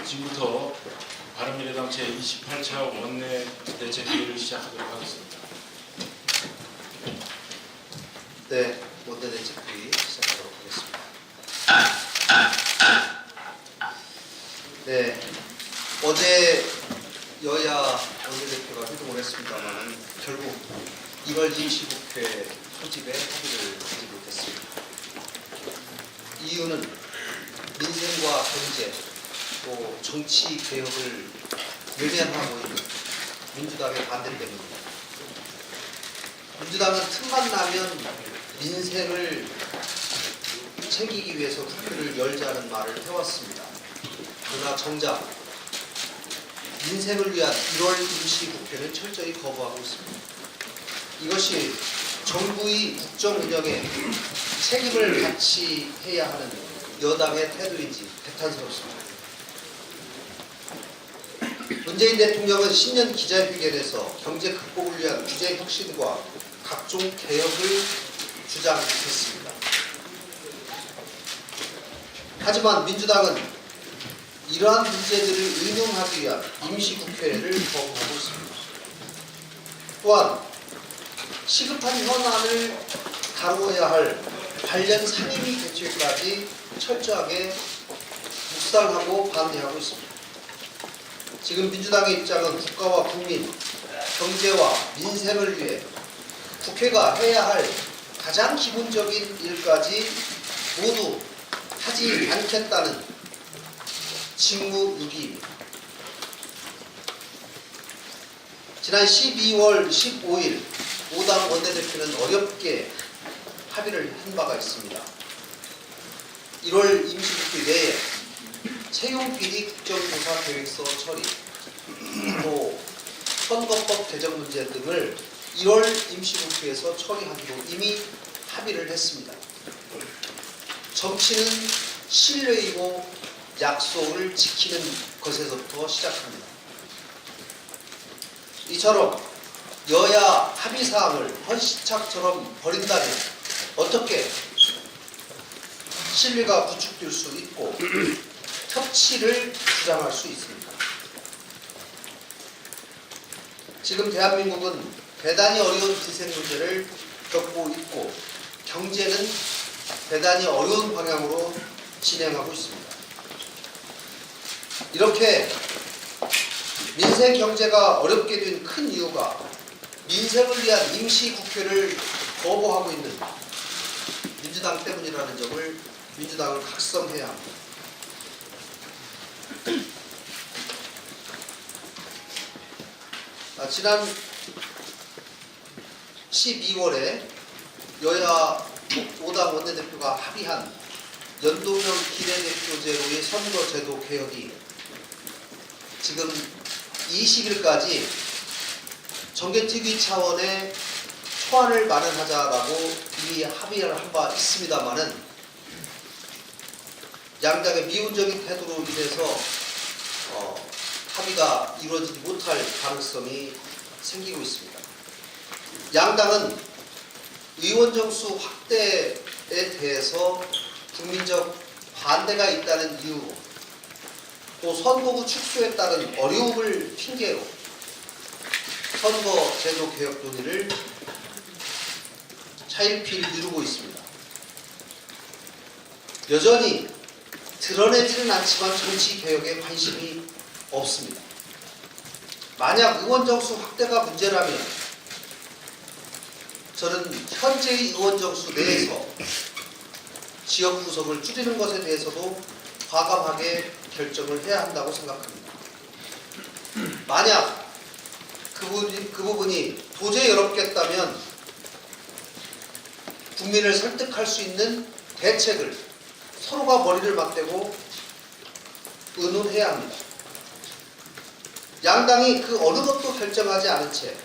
지금부터 바른미래당 제28차 원내대책회의를 시작하도록 하겠습니다. 네, 원내대책회의 시작하도록 하겠습니다. 네, 어제 여야 원내대표가 회동을 했습니다만 결국 1월 임시국회 소집에 합의를 하지 못했습니다. 이유는 민생과 경제, 또 정치 개혁을 외면하고 있는 민주당의 반대 때문입니다. 민주당은 틈만 나면 민생을 챙기기 위해서 국회를 열자는 말을 해왔습니다. 그러나 정작 민생을 위한 1월 임시국회는 철저히 거부하고 있습니다. 이것이 정부의 국정 운영에 책임을 같이 해야 하는 여당의 태도인지 개탄스럽습니다. 문재인 대통령은 신년 기자회견에서 경제 극복을 위한 규제 혁신과 각종 개혁을 주장했습니다. 하지만 민주당은 이러한 문제들을 의논하기 위한 임시국회를 거부하고 있습니다. 또한 시급한 현안을 다루어야 할 관련 상임위 개최까지 철저하게 묵살하고 반대하고 있습니다. 지금 민주당의 입장은 국가와 국민, 경제와 민생을 위해 국회가 해야 할 가장 기본적인 일까지 모두 하지 않겠다는 직무유기입니다. 지난 12월 15일 5당 원내대표는 어렵게 합의를 한 바가 있습니다. 1월 임시국회 내에 채용비리 국정조사 계획서 처리, 또 선거법 개정 문제 등을 1월 임시국회에서 처리하기로 이미 합의를 했습니다. 정치는 신뢰이고 약속을 지키는 것에서부터 시작합니다. 이처럼 여야 합의사항을 헌시착처럼 버린다면 어떻게 신뢰가 구축될 수 있고 협치를 주장할 수 있습니까? 지금 대한민국은 대단히 어려운 민생 문제를 겪고 있고 경제는 대단히 어려운 방향으로 진행하고 있습니다. 이렇게 민생 경제가 어렵게 된 큰 이유가 민생을 위한 임시국회를 거부하고 있는 민주당 때문이라는 점을 민주당은 각성해야 합니다. 지난 12월에 여야 5당 원내대표가 합의한 연동형 비례대표제로의 선거제도 개혁이 지금 20일까지 정개특위 차원의 초안을 마련하자라고 이미 합의를 한 바 있습니다만은 양당의 미온적인 태도로 인해서 합의가 이루어지지 못할 가능성이 생기고 있습니다. 양당은 의원 정수 확대에 대해서 국민적 반대가 있다는 이유로 또 선거구 축소에 따른 어려움을 핑계로 선거제도 개혁 논의를 차일피일 미루고 있습니다. 여전히 드러내지는 않지만 정치개혁에 관심이 없습니다. 만약 의원 정수 확대가 문제라면 저는 현재의 의원 정수 내에서 지역 구석을 줄이는 것에 대해서도 과감하게 결정을 해야 한다고 생각합니다. 만약 그 부분이 도저히 어렵겠다면 국민을 설득할 수 있는 대책을 서로가 머리를 맞대고 의논해야 합니다. 양당이 그 어느 것도 결정하지 않은 채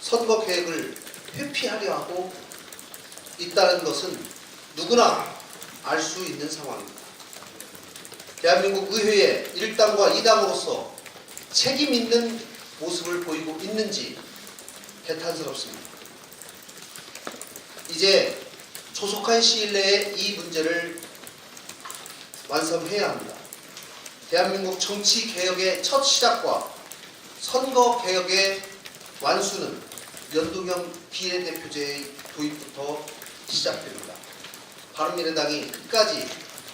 선거 계획을 회피하려 하고 있다는 것은 누구나 알 수 있는 상황입니다. 대한민국 의회의 1당과 2당으로서 책임 있는 모습을 보이고 있는지 개탄스럽습니다. 이제 조속한 시일 내에 이 문제를 완성해야 합니다. 대한민국 정치 개혁의 첫 시작과 선거 개혁의 완수는 연동형 비례대표제의 도입부터 시작됩니다. 바른미래당이 끝까지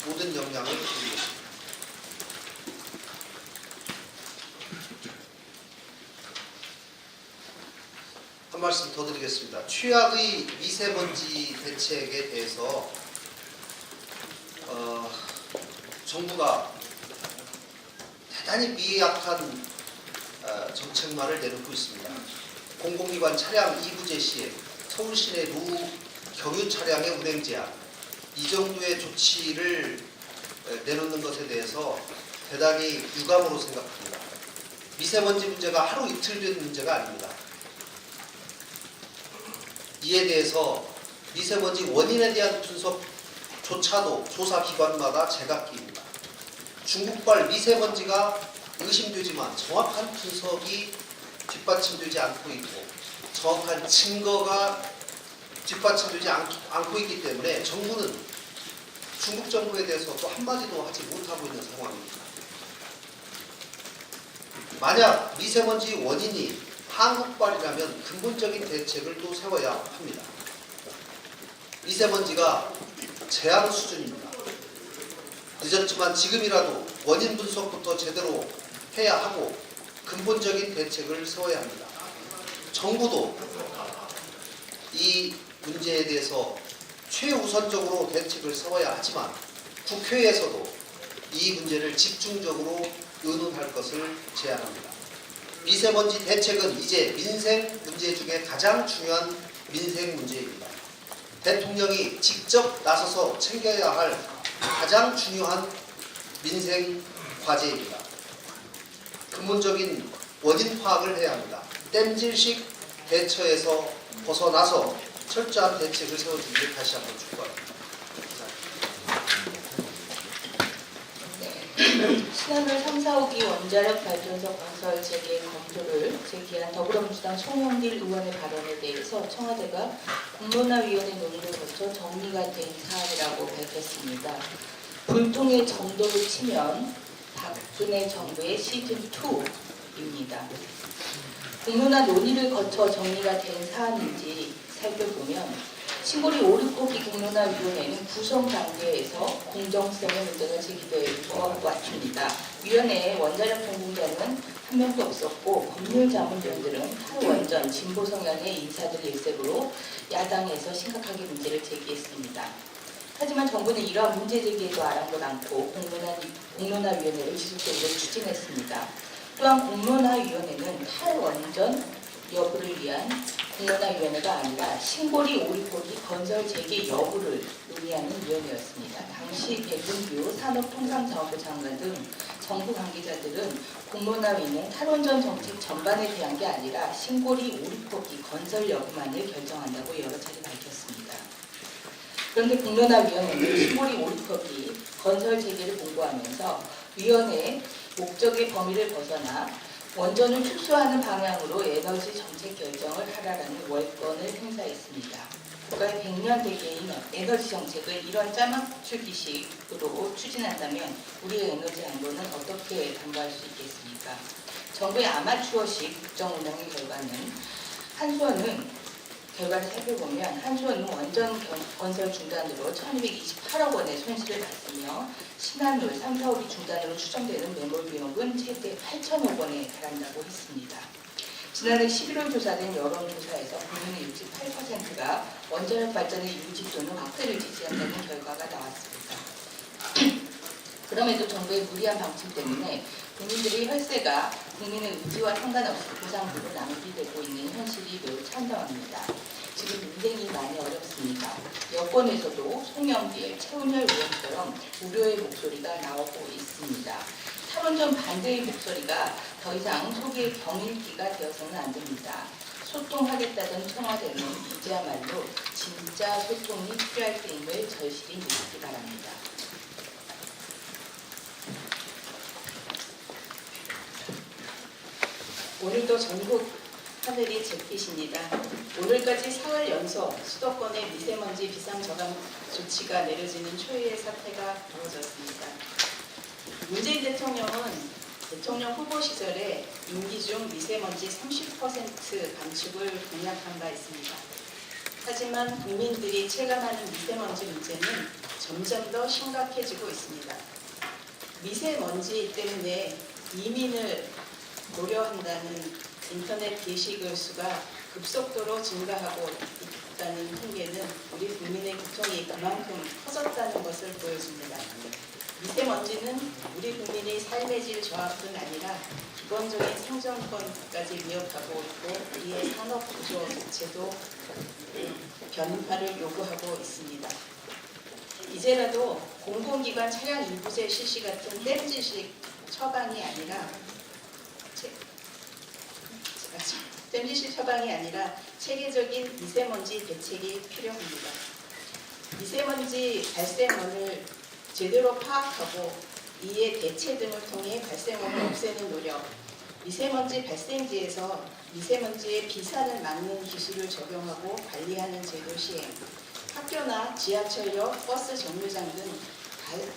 모든 역량을 드리겠습니다. 한 말씀 더 드리겠습니다. 최악의 미세먼지 대책에 대해서 정부가 대단히 미약한 정책만을 내놓고 있습니다. 공공기관 차량 2부제 시에 서울 시내 노후 경유 차량의 운행 제한, 이 정도의 조치를 내놓는 것에 대해서 대단히 유감으로 생각합니다. 미세먼지 문제가 하루 이틀 된 문제가 아닙니다. 이에 대해서 미세먼지 원인에 대한 분석조차도 조사기관마다 제각기입니다. 중국발 미세먼지가 의심되지만 정확한 분석이 뒷받침되지 않고 있고 정확한 증거가 뒷받침되지 않고 있기 때문에 정부는 중국 정부에 대해서 또 한마디도 하지 못하고 있는 상황입니다. 만약 미세먼지 원인이 한국발이라면 근본적인 대책을 또 세워야 합니다. 미세먼지가 재앙 수준입니다. 늦었지만 지금이라도 원인 분석부터 제대로 해야 하고 근본적인 대책을 세워야 합니다. 정부도 이 문제에 대해서 최우선적으로 대책을 세워야 하지만 국회에서도 이 문제를 집중적으로 의논할 것을 제안합니다. 미세먼지 대책은 이제 민생 문제 중에 가장 중요한 민생 문제입니다. 대통령이 직접 나서서 챙겨야 할 가장 중요한 민생 과제입니다. 근본적인 원인 파악을 해야 합니다. 땜질식 대처에서 벗어나서 철저한 대책을 세워주기를 다시 한번 축구합니다. 신한울 3, 4호기 원자력 발전소 건설 재개 검토를 제기한 더불어민주당 송영길 의원의 발언에 대해서 청와대가 공론화위원회 논의를 거쳐 정리가 된 사안이라고 밝혔습니다. 불통의 정도를 치면 박근혜 정부의 시즌2입니다. 공론화 논의를 거쳐 정리가 된 사안인지 살펴보면 신고리 5, 6호기 공론화위원회는 구성 단계에서 공정성의 문제가 제기될 것 같습니다. 위원회에 원자력 전공자는 한 명도 없었고 법률자문위원들은 탈원전 진보 성향의 인사들 일색으로 야당에서 심각하게 문제를 제기했습니다. 하지만 정부는 이러한 문제 제기에도 아랑곳 않고 공론화위원회를 지속적으로 추진했습니다. 또한 공론화위원회는 탈원전 여부를 위한 공론화위원회가 아니라 신고리 5, 6호기 건설 재개 여부를 논의하는 위원회였습니다. 당시 백운규 산업통상자원부 장관 등 정부 관계자들은 공론화위는 탈원전 정책 전반에 대한 게 아니라 신고리 5, 6호기 건설 여부만을 결정한다고 여러 차례 밝혔습니다. 그런데 공론화위원회는 신고리 5, 6호기 건설 재개를 공고하면서 위원회의 목적의 범위를 벗어나 원전을 축소하는 방향으로 에너지 정책 결정을 하라라는 월권을 행사했습니다. 국가의 100년 대계인 에너지 정책을 이런 짜맞추기식으로 추진한다면 우리의 에너지 안보는 어떻게 담보할 수 있겠습니까? 정부의 아마추어식 국정 운영의 결과를 살펴보면 한수원은 원전 건설 중단으로 1228억 원의 손실을 봤으며 신한울 3, 4호기 중단으로 추정되는 매몰 비용은 최대 8천억 원에 달한다고 했습니다. 지난해 11월 조사된 여론조사에서 국민의 68%가 원자력 발전의 유지 또는 확대를 지지한다는 결과가 나왔습니다. 그럼에도 정부의 무리한 방침 때문에 국민들의 혈세가 국민의 의지와 상관없이 보상으로 낭비되고 있는 현실이 매우 참담합니다. 지금 민생이 많이 어렵습니다. 여권에서도 송영길, 최은열 의원처럼 우려의 목소리가 나오고 있습니다. 탈원전 반대의 목소리가 더 이상 속의 경일기가 되어서는 안 됩니다. 소통하겠다던 청와대는 이제야말로 진짜 소통이 필요할 때임을 절실히 느끼기 바랍니다. 오늘도 전국 하늘이 잿빛입니다. 오늘까지 사흘 연속 수도권의 미세먼지 비상저감 조치가 내려지는 초유의 사태가 벌어졌습니다. 문재인 대통령은 대통령 후보 시절에 임기 중 미세먼지 30% 감축을 공약한 바 있습니다. 하지만 국민들이 체감하는 미세먼지 문제는 점점 더 심각해지고 있습니다. 미세먼지 때문에 이민을 고려한다는 인터넷 게시글 수가 급속도로 증가하고 있다는 통계는 우리 국민의 고통이 그만큼 커졌다는 것을 보여줍니다. 미세먼지는 우리 국민의 삶의 질 저하뿐 아니라 기본적인 생존권까지 위협하고 있고 우리의 산업 구조 자체도 변화를 요구하고 있습니다. 이제라도 공공기관 차량 일부제 실시 같은 땜질식 처방이 아니라 체계적인 미세먼지 대책이 필요합니다. 미세먼지 발생원을 제대로 파악하고 이에 대체 등을 통해 발생원을 없애는 노력, 미세먼지 발생지에서 미세먼지의 비산을 막는 기술을 적용하고 관리하는 제도 시행, 학교나 지하철역, 버스 정류장 등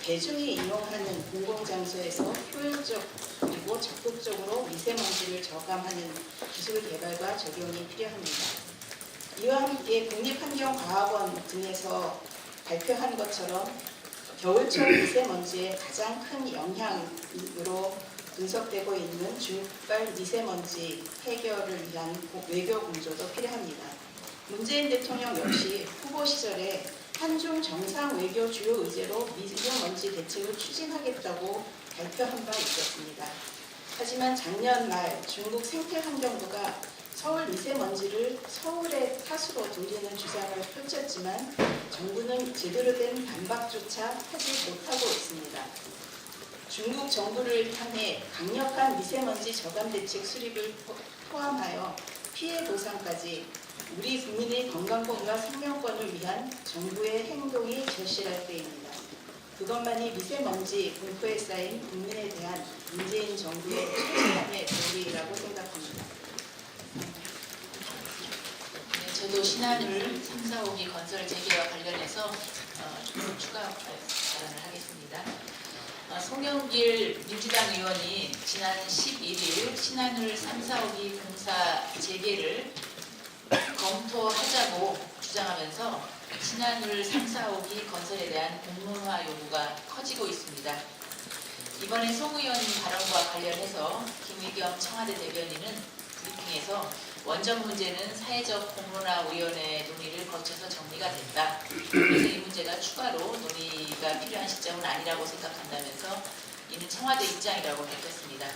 대중이 이용하는 공공장소에서 효율적이고 적극적으로 미세먼지를 저감하는 기술 개발과 적용이 필요합니다. 이와 함께 국립환경과학원 등에서 발표한 것처럼 겨울철 미세먼지의 가장 큰 영향으로 분석되고 있는 중국발 미세먼지 해결을 위한 외교 공조도 필요합니다. 문재인 대통령 역시 후보 시절에 한중 정상 외교 주요 의제로 미세먼지 대책을 추진하겠다고 발표한 바 있었습니다. 하지만 작년 말 중국 생태환경부가 서울 미세먼지를 서울의 탓으로 돌리는 주장을 펼쳤지만 정부는 제대로 된 반박조차 하지 못하고 있습니다. 중국 정부를 향해 강력한 미세먼지 저감 대책 수립을 포함하여 피해 보상까지 우리 국민의 건강권과 생명권을 위한 정부의 행동이 절실할 때입니다. 그것만이 미세먼지 공포에 쌓인 국민에 대한 문재인 정부의 최소한의 도리라고 생각합니다. 네, 저도 신한울 3, 4, 5기 건설 재개와 관련해서 좀 추가 발언을 하겠습니다. 송영길 민주당 의원이 지난 11일 신한울 3, 4, 5기 공사 재개를 검토하자고 주장하면서 신한울 3, 4, 5기 건설에 대한 공론화 요구가 커지고 있습니다. 이번에 송 의원 발언과 관련해서 김의겸 청와대 대변인은 브리핑에서 원전 문제는 사회적 공론화위원회 논의를 거쳐서 정리가 됐다. 그래서 이 문제가 추가로 논의가 필요한 시점은 아니라고 생각한다면서 이는 청와대 입장이라고 밝혔습니다.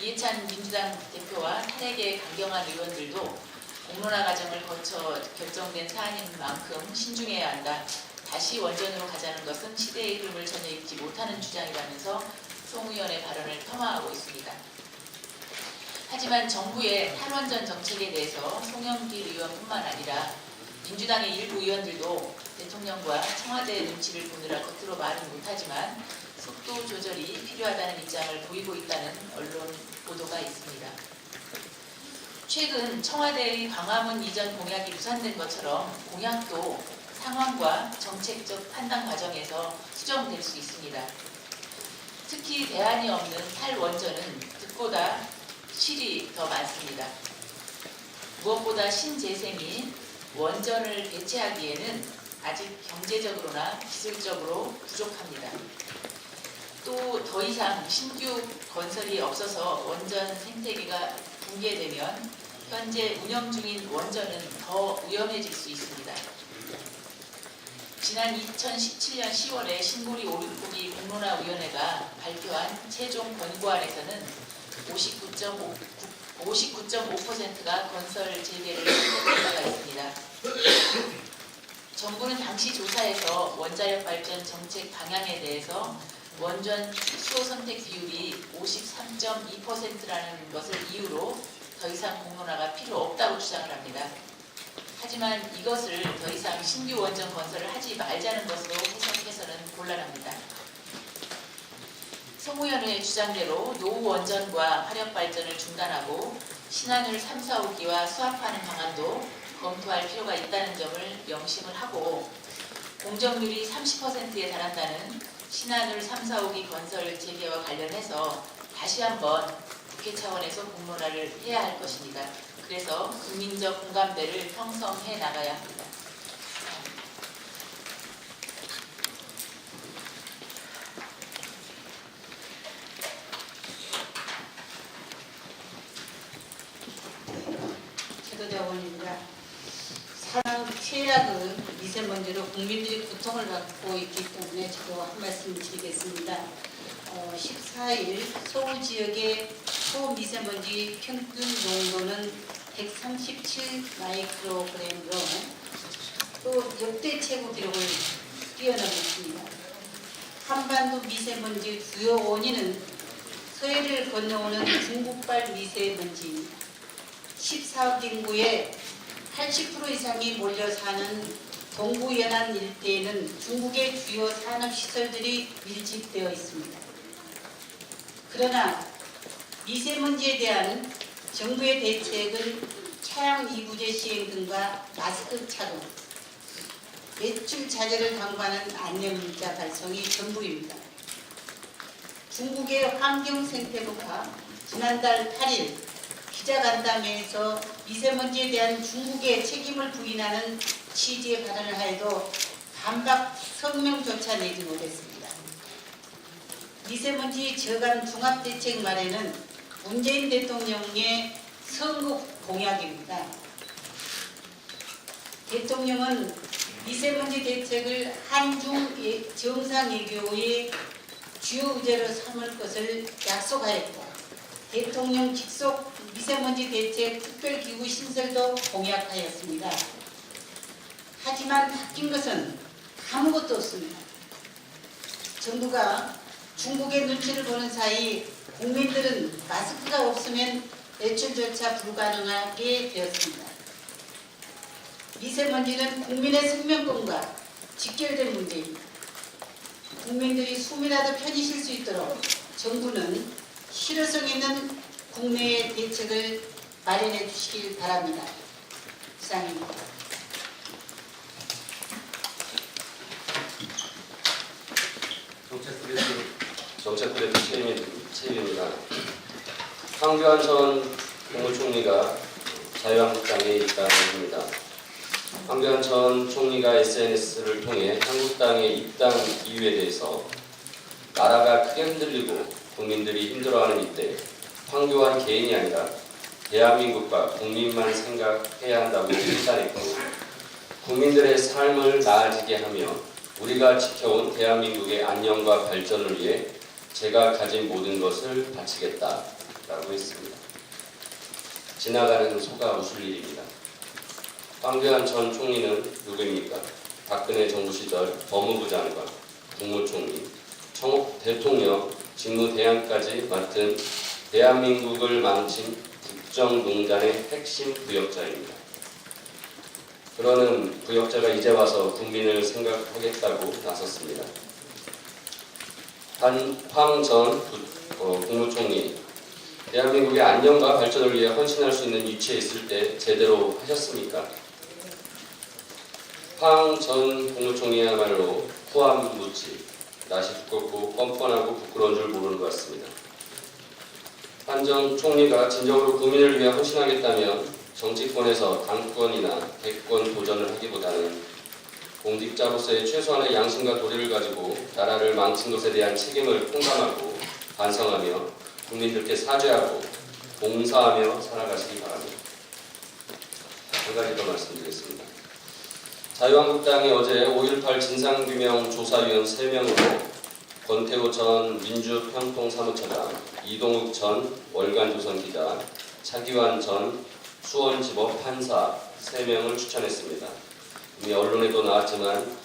이해찬 민주당 대표와 탄핵에 강경한 의원들도 공론화 과정을 거쳐 결정된 사안인 만큼 신중해야 한다. 다시 원전으로 가자는 것은 시대의 흐름을 전혀 읽지 못하는 주장이라면서 송 의원의 발언을 폄하하고 있습니다. 하지만 정부의 탈원전 정책에 대해서 송영길 의원뿐만 아니라 민주당의 일부 의원들도 대통령과 청와대의 눈치를 보느라 겉으로 말은 못하지만 속도 조절이 필요하다는 입장을 보이고 있다는 언론 보도가 있습니다. 최근 청와대의 광화문 이전 공약이 무산된 것처럼 공약도 상황과 정책적 판단 과정에서 수정될 수 있습니다. 특히 대안이 없는 탈원전은 득보다 실이 더 많습니다. 무엇보다 신재생인 원전을 대체하기에는 아직 경제적으로나 기술적으로 부족합니다. 또 더 이상 신규 건설이 없어서 원전 생태계가 붕괴되면 현재 운영 중인 원전은 더 위험해질 수 있습니다. 지난 2017년 10월에 신고리 오류포기 공론화위원회가 발표한 최종 권고안에서는 59.5%가 건설 재개를 선택한 바가 있습니다. 정부는 당시 조사에서 원자력 발전 정책 방향에 대해서 원전 수요 선택 비율이 53.2%라는 것을 이유로 더 이상 공론화가 필요 없다고 주장을 합니다. 하지만 이것을 더 이상 신규 원전 건설을 하지 말자는 것으로 해석해서는 곤란합니다. 송 의원의 주장대로 노후 원전과 화력 발전을 중단하고 신안을 3, 4, 5기와 수합하는 방안도 검토할 필요가 있다는 점을 명심을 하고 공정률이 30%에 달한다는 신안을 3, 4, 5기 건설 재개와 관련해서 다시 한번 국회 차원에서 공론화를 해야 할 것입니다. 그래서 국민적 공감대를 형성해 나가야 합니다. 최도대원입니다. 사랑 최악의 미세먼지로 국민들이 고통을 받고 있기 때문에 저도 한 말씀 드리겠습니다. 14일 서울 지역의 초미세먼지 평균 농도는 137 마이크로그램으로 또 역대 최고 기록을 뛰어넘었습니다. 한반도 미세먼지 주요 원인은 서해를 건너오는 중국발 미세먼지입니다. 14억 인구의 80% 이상이 몰려 사는 동부 연안 일대에는 중국의 주요 산업시설들이 밀집되어 있습니다. 그러나 미세먼지에 대한 정부의 대책은 차량 이부제 시행 등과 마스크 착용, 외출 자제를 당부하는 안내 문자 발송이 전부입니다. 중국의 환경생태부가 지난달 8일 기자간담회에서 미세먼지에 대한 중국의 책임을 부인하는 취지의 발언을 하여도 반박 성명조차 내지 못했습니다. 미세먼지 저감 종합대책 말에는 문재인 대통령의 선거 공약입니다. 대통령은 미세먼지 대책을 한중 정상외교의 주요 의제로 삼을 것을 약속하였고 대통령 직속 미세먼지 대책 특별기구 신설도 공약하였습니다. 하지만 바뀐 것은 아무것도 없습니다. 정부가 중국의 눈치를 보는 사이 국민들은 마스크가 없으면 외출조차 불가능하게 되었습니다. 미세먼지는 국민의 생명권과 직결된 문제입니다. 국민들이 숨이라도 편히 쉴 수 있도록 정부는 실효성 있는 국내의 대책을 마련해 주시길 바랍니다. 이상입니다. 정책부대표 최임입니다. 황교안 전 국무총리가 자유한국당에 입당합니다. 황교안 전 총리가 SNS를 통해 한국당의 입당 이유에 대해서 나라가 크게 흔들리고 국민들이 힘들어하는 이때 황교안 개인이 아니라 대한민국과 국민만 생각해야 한다고 일단했고 국민들의 삶을 나아지게 하며 우리가 지켜온 대한민국의 안녕과 발전을 위해 제가 가진 모든 것을 바치겠다라고 했습니다. 지나가는 소가 웃을 일입니다. 황교안 전 총리는 누구입니까? 박근혜 정부 시절 법무부 장관, 국무총리, 대통령, 직무대행까지 맡은 대한민국을 망친 국정농단의 핵심 부역자입니다. 그러는 부역자가 이제 와서 국민을 생각하겠다고 나섰습니다. 황 전 국무총리, 대한민국의 안녕과 발전을 위해 헌신할 수 있는 위치에 있을 때 제대로 하셨습니까? 황 전 국무총리야말로 후함 묻지, 낯이 두껍고 뻔뻔하고 부끄러운 줄 모르는 것 같습니다. 한 전 총리가 진정으로 국민을 위해 헌신하겠다면 정치권에서 당권이나 대권 도전을 하기보다는 공직자로서의 최소한의 양심과 도리를 가지고 나라를 망친 것에 대한 책임을 통감하고 반성하며 국민들께 사죄하고 봉사하며 살아가시기 바랍니다. 한 가지 더 말씀드리겠습니다. 자유한국당이 어제 5.18 진상규명조사위원 3명으로 권태호 전 민주평통사무처장, 이동욱 전 월간조선기자, 차기환 전 수원지법 판사 3명을 추천했습니다. 이미 언론에도 나왔지만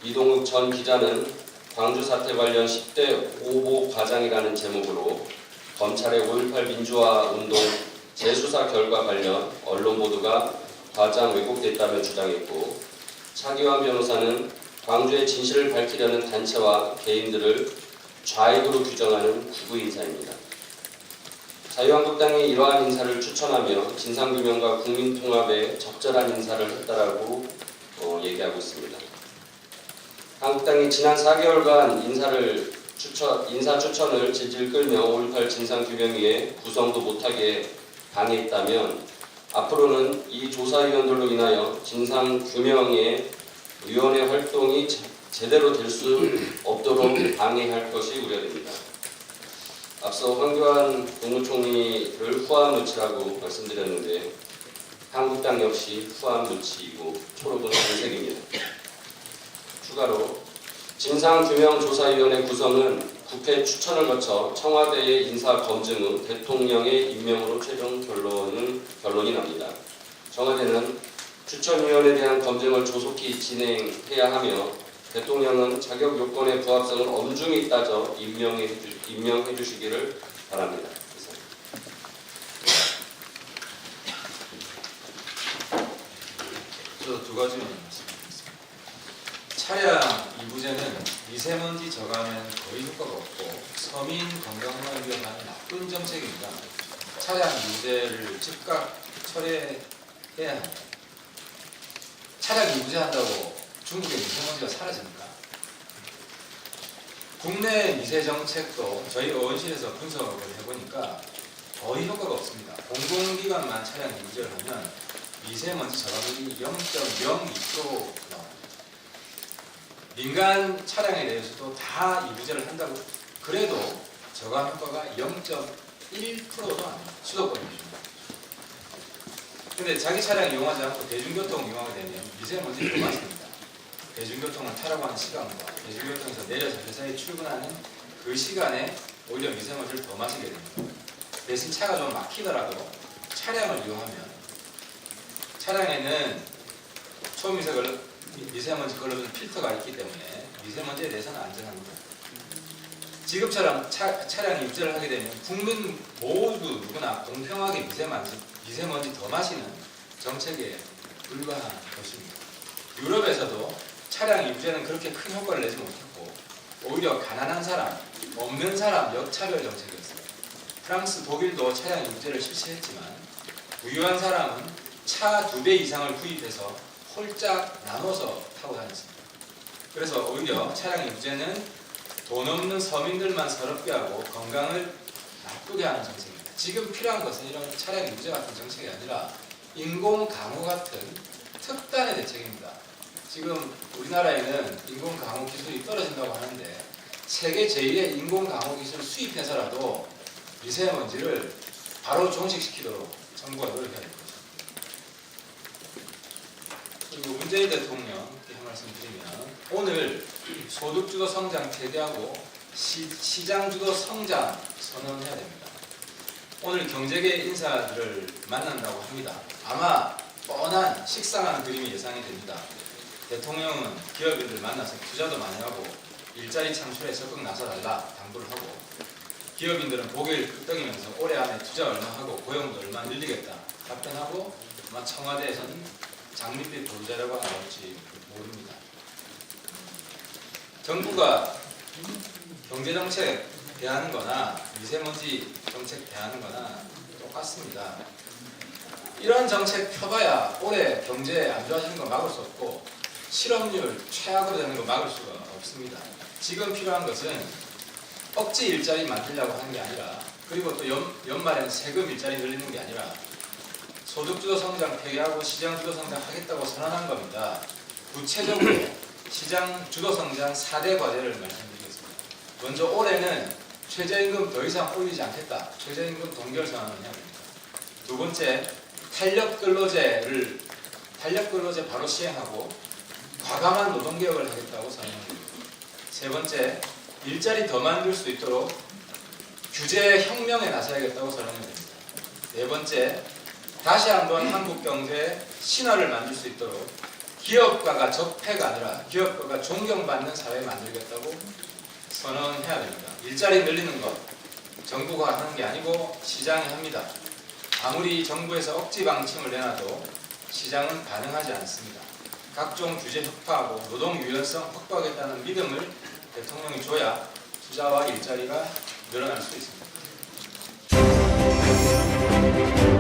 이동욱 전 기자는 광주 사태 관련 10대 오보 과장이라는 제목으로 검찰의 5.18 민주화 운동 재수사 결과 관련 언론 보도가 과장 왜곡됐다며 주장했고, 차기환 변호사는 광주의 진실을 밝히려는 단체와 개인들을 좌익으로 규정하는 극우 인사입니다. 자유한국당이 이러한 인사를 추천하며 진상규명과 국민통합에 적절한 인사를 했다라고 얘기하고 있습니다. 한국당이 지난 4개월간 인사 추천을 질질 끌며 5.18 진상규명위에 구성도 못하게 방해했다면 앞으로는 이 조사위원들로 인하여 진상규명의 위원회 활동이 제대로 될 수 없도록 방해할 것이 우려됩니다. 앞서 황교안 국무총리를 후암무치라고 말씀드렸는데 한국당 역시 후암무치이고 초록은 단색입니다. 추가로 진상규명조사위원회 구성은 국회 추천을 거쳐 청와대의 인사 검증 후 대통령의 임명으로 최종 결론이 납니다. 청와대는 추천위원에 대한 검증을 조속히 진행해야 하며 대통령은 자격 요건의 부합성을 엄중히 따져 임명해 주시기를 바랍니다. 저 두 가지만 말씀드리겠습니다. 차량 이부제는 미세먼지 저감에는 거의 효과가 없고 서민 건강을 위협하는 나쁜 정책입니다. 차량 이부제를 즉각 철회해야 합니다. 차량 이부제 한다고 중국의 미세먼지가 사라집니까? 국내 미세 정책도 저희 의원실에서 분석을 해보니까 거의 효과가 없습니다. 공공기관만 차량 이부제를 하면 미세먼지 저감률이 0.02% 나옵니다. 민간 차량에 대해서도 다 이부제를 한다고 그래도 저감 효과가 0.1%도 아닙니다. 수도권 기준. 근데 자기 차량 이용하지 않고 대중교통 이용하게 되면 미세먼지를 더 마십니다. 대중교통을 타라고 하는 시간과 대중교통에서 내려서 회사에 출근하는 그 시간에 오히려 미세먼지를 더 마시게 됩니다. 대신 차가 좀 막히더라도 차량을 이용하면 차량에는 미세먼지 걸러주는 필터가 있기 때문에 미세먼지에 대해서는 안전합니다. 지금처럼 차량 입주를 하게 되면 국민 모두 누구나 공평하게 미세먼지 더 마시는 정책에 불과한 것입니다. 유럽에서도 차량 입주에는 그렇게 큰 효과를 내지 못했고 오히려 가난한 사람, 없는 사람 역차별 정책이었습니다. 프랑스, 독일도 차량 입주를 실시했지만 부유한 사람은 차 2배 이상을 구입해서 홀짝 나눠서 타고 다녔습니다. 그래서 오히려 차량 입주는 돈 없는 서민들만 서럽게 하고 건강을 나쁘게 하는 정책입니다. 지금 필요한 것은 이런 차량 입주 같은 정책이 아니라 인공 강우 같은 특단의 대책입니다. 지금 우리나라에는 인공 강우 기술이 떨어진다고 하는데 세계 제1의 인공 강우 기술을 수입해서라도 미세먼지를 바로 종식시키도록 정부가 노력해야 될 거죠. 그리고 문재인 대통령께 한 말씀 드리면 오늘 소득주도 성장 폐기하고 시장주도 성장 선언해야 됩니다. 오늘 경제계 인사들을 만난다고 합니다. 아마 뻔한 식상한 그림이 예상이 됩니다. 대통령은 기업인들 만나서 투자도 많이 하고 일자리 창출에 적극 나서달라 당부를 하고 기업인들은 고개를 끄덕이면서 올해 안에 투자 얼마 하고 고용도 얼마 늘리겠다 답변하고 아마 청와대에서는 장밋빛 보유자료가 나올지 모릅니다. 정부가 경제정책 대하는 거나 미세먼지 정책 대하는 거나 똑같습니다. 이런 정책 펴봐야 올해 경제 안 좋아지는 거 막을 수 없고 실업률 최악으로 되는 거 막을 수가 없습니다. 지금 필요한 것은 억지 일자리 만들려고 하는 게 아니라 그리고 또 연말에는 세금 일자리 늘리는 게 아니라 소득주도 성장 폐기하고 시장주도 성장 하겠다고 선언한 겁니다. 구체적으로 시장주도 성장 4대 과제를 말씀드리겠습니다. 먼저 올해는 최저임금 더 이상 올리지 않겠다. 최저임금 동결 선언을 해야 됩니다. 두 번째, 탄력근로제 바로 시행하고 과감한 노동개혁을 하겠다고 선언합니다. 세 번째, 일자리 더 만들 수 있도록 규제 혁명에 나서야겠다고 선언해야 됩니다. 네 번째, 다시 한번 한국 경제에 신화를 만들 수 있도록 기업가가 적폐가 아니라 기업가가 존경받는 사회 만들겠다고 선언해야 됩니다. 일자리 늘리는 것 정부가 하는 게 아니고 시장이 합니다. 아무리 정부에서 억지 방침을 내놔도 시장은 반응하지 않습니다. 각종 규제 혁파하고 노동 유연성 확보하겠다는 믿음을 대통령이 줘야 투자와 일자리가 늘어날 수 있습니다. 있습니다.